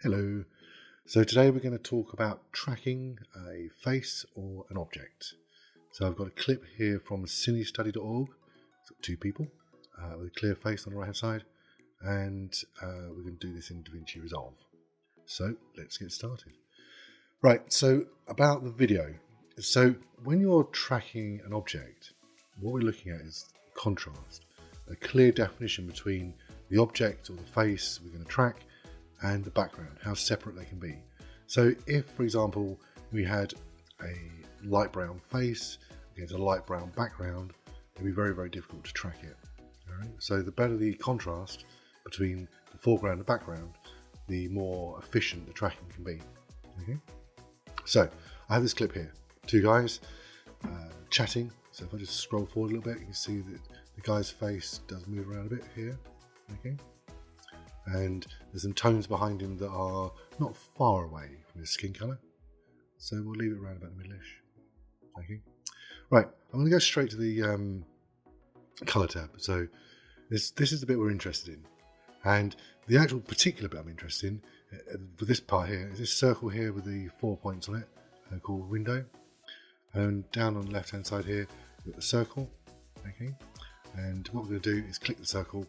Hello. So today we're going to talk about tracking a face or an object. So I've got a clip here from cinestudy.org. It's got two people with a clear face on the right hand side, and we're going to do this in DavInci Resolve. So let's get started. Right, so about the video. So when you're tracking an object, what we're looking at is contrast, a clear definition between the object or the face we're going to track and the background, how separate they can be. So if, for example, we had a light brown face against a light brown background, it'd be very, very difficult to track it. All right? So the better the contrast between the foreground and the background, the more efficient the tracking can be. Okay? So I have this clip here, two guys chatting. So if I just scroll forward a little bit, you can see that the guy's face does move around a bit here. Okay. And there's some tones behind him that are not far away from his skin colour. So we'll leave it around about the middle-ish. Okay. Right, I'm going to go straight to the colour tab. So this is the bit we're interested in. And the actual particular bit I'm interested in, for this part here, is this circle here with the 4 points on it, called window. And down on the left-hand side here, we've got the circle. Okay. And what we're going to do is click the circle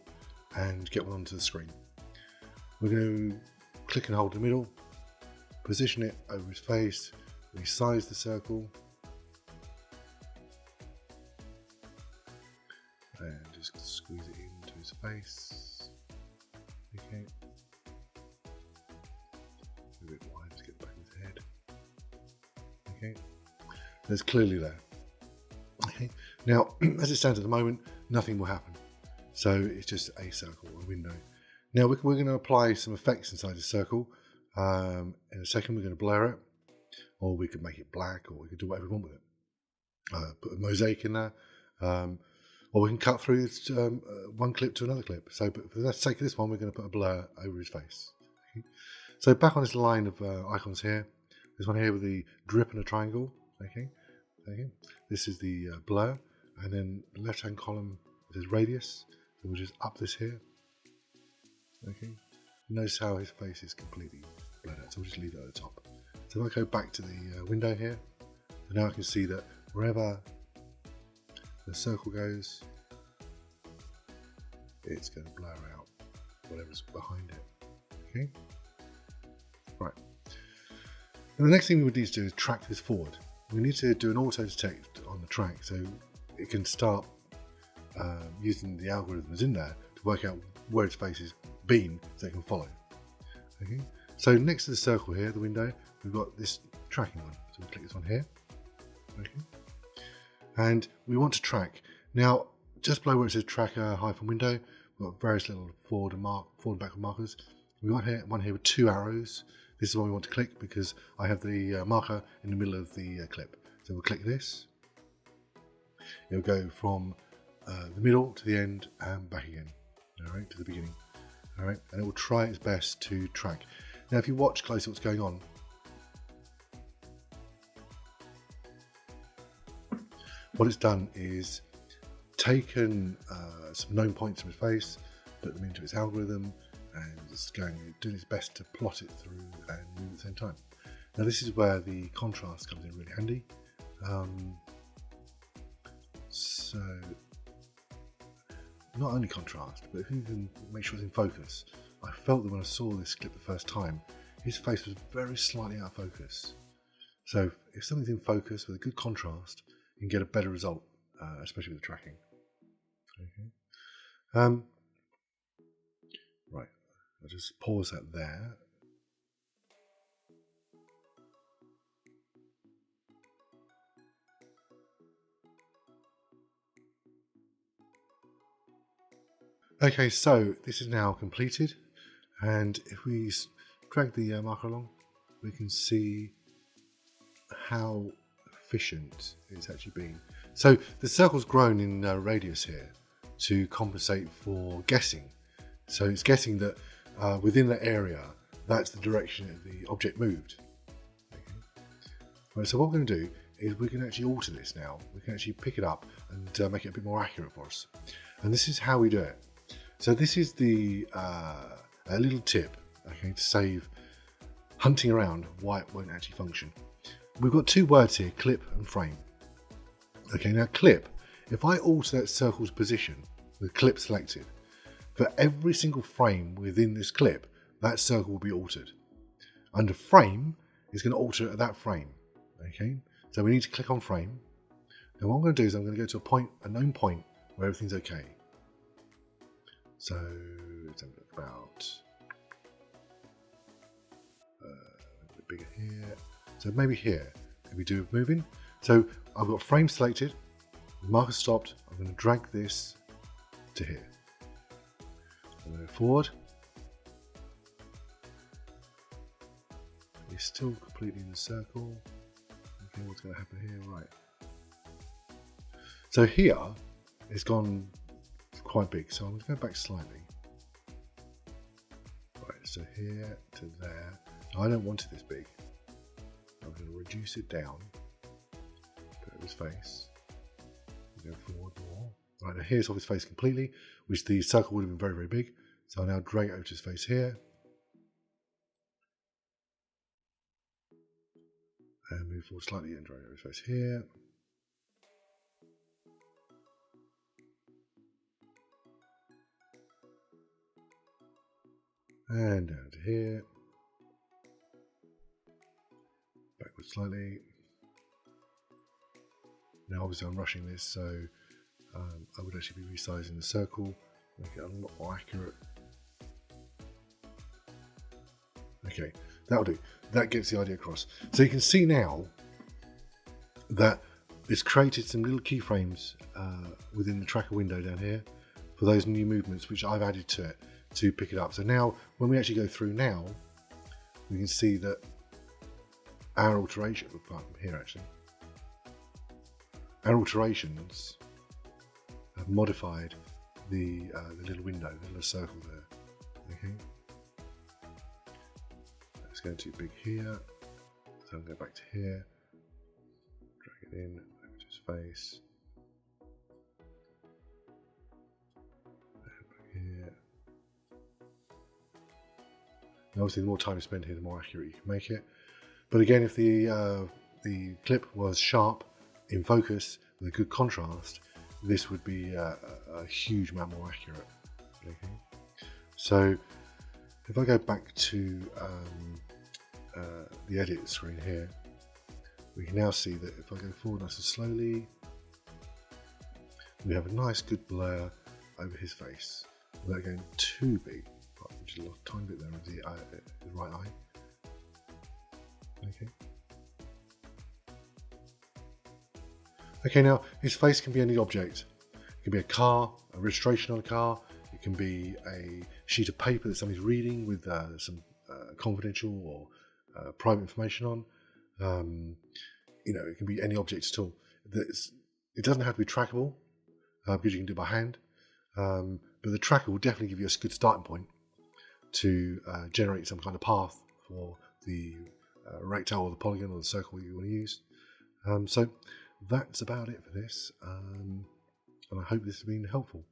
and get one onto the screen. We're going to click and hold the middle, position it over his face, resize the circle, and just squeeze it into his face. Okay. A bit wide to get back in his head. Okay. There's clearly there. Okay. Now, as it stands at the moment, nothing will happen. So it's just a circle, a window. Now we're going to apply some effects inside the circle. In a second we're going to blur it, or we could make it black, or we could do whatever we want with it. Put a mosaic in there, or we can cut through one clip to another clip. So but for the sake of this one, we're going to put a blur over his face. Okay. So back on this line of icons here, there's one here with the drip and a triangle. Okay. This is the blur, and then the left hand column is radius, so we'll just up this here. Okay, notice how his face is completely blurred out, so we'll just leave it at the top. So if I go back to the window here, so now I can see that wherever the circle goes, it's going to blur out whatever's behind it. Okay, right. And the next thing we would need to do is track this forward. We need to do an auto detect on the track, so it can start using the algorithms in there to work out where its face is been, so it can follow. Okay. So next to the circle here, the window, we've got this tracking one. So we click this one here. Okay. And we want to track. Now, just below where it says tracker -window, we've got various little forward and backward markers. We've got here one here with two arrows. This is one we want to click because I have the marker in the middle of the clip. So we'll click this. It'll go from the middle to the end and back again. All right, to the beginning. All right, and it will try its best to track. Now, if you watch closely what's going on, what it's done is taken some known points from his face, put them into its algorithm, and it's doing its best to plot it through and move at the same time. Now, this is where the contrast comes in really handy. So, not only contrast, but if you can make sure it's in focus. I felt that when I saw this clip the first time, his face was very slightly out of focus. So if something's in focus with a good contrast, you can get a better result, especially with the tracking. Okay. Right, I'll just pause that there. Okay, so this is now completed, and if we drag the marker along, we can see how efficient it's actually been. So the circle's grown in radius here to compensate for guessing. So it's guessing that within that area, that's the direction that the object moved. Okay. Right, so what we're going to do is we can actually alter this now. We can actually pick it up and make it a bit more accurate for us. And this is how we do it. So this is the a little tip, okay, to save hunting around why it won't actually function. We've got two words here, clip and frame. Okay, now clip, if I alter that circle's position with clip selected, for every single frame within this clip, that circle will be altered. Under frame, it's going to alter at that frame. Okay, so we need to click on frame. Now what I'm going to do is I'm going to go to a known point where everything's okay. So let's have a look about a bit bigger here. So maybe here, if we do moving. So I've got frame selected, marker stopped. I'm going to drag this to here. I'm going to go forward. It's still completely in the circle. Okay, what's going to happen here? Right. So here, it's gone quite big. So I'm going to go back slightly. Right, so here to there. Now, I don't want it this big. I'm going to reduce it down. Put it on his face. Go forward more. Right, now here's off his face completely, which the circle would have been very, very big. So I'll now drag it over to his face here. And move forward slightly and drag it over his face here. And down to here. Backwards slightly. Now obviously I'm rushing this, so I would actually be resizing the circle, make it a lot more accurate. Okay, that'll do. That gets the idea across. So you can see now that it's created some little keyframes within the tracker window down here for those new movements which I've added to it to pick it up. So now when we actually go through now, we can see that our alteration, apart from here actually, our alterations have modified the little window, the little circle there. Okay. Let's go too big here. So I'll go back to here, drag it in, over to his face. Back here. And obviously, the more time you spend here, the more accurate you can make it. But again, if the clip was sharp, in focus, with a good contrast, this would be a huge amount more accurate. Okay. So if I go back to the edit screen here, we can now see that if I go forward nice and slowly, we have a nice good blur over his face without going too big, which is a tiny bit there of the right eye. Okay. Okay, now his face can be any object. It can be a car, a registration on a car. It can be a sheet of paper that somebody's reading with some confidential or private information on. You know, it can be any object at all. It doesn't have to be trackable because you can do it by hand. But the tracker will definitely give you a good starting point to generate some kind of path for the rectangle or the polygon or the circle you want to use. So that's about it for this, and I hope this has been helpful.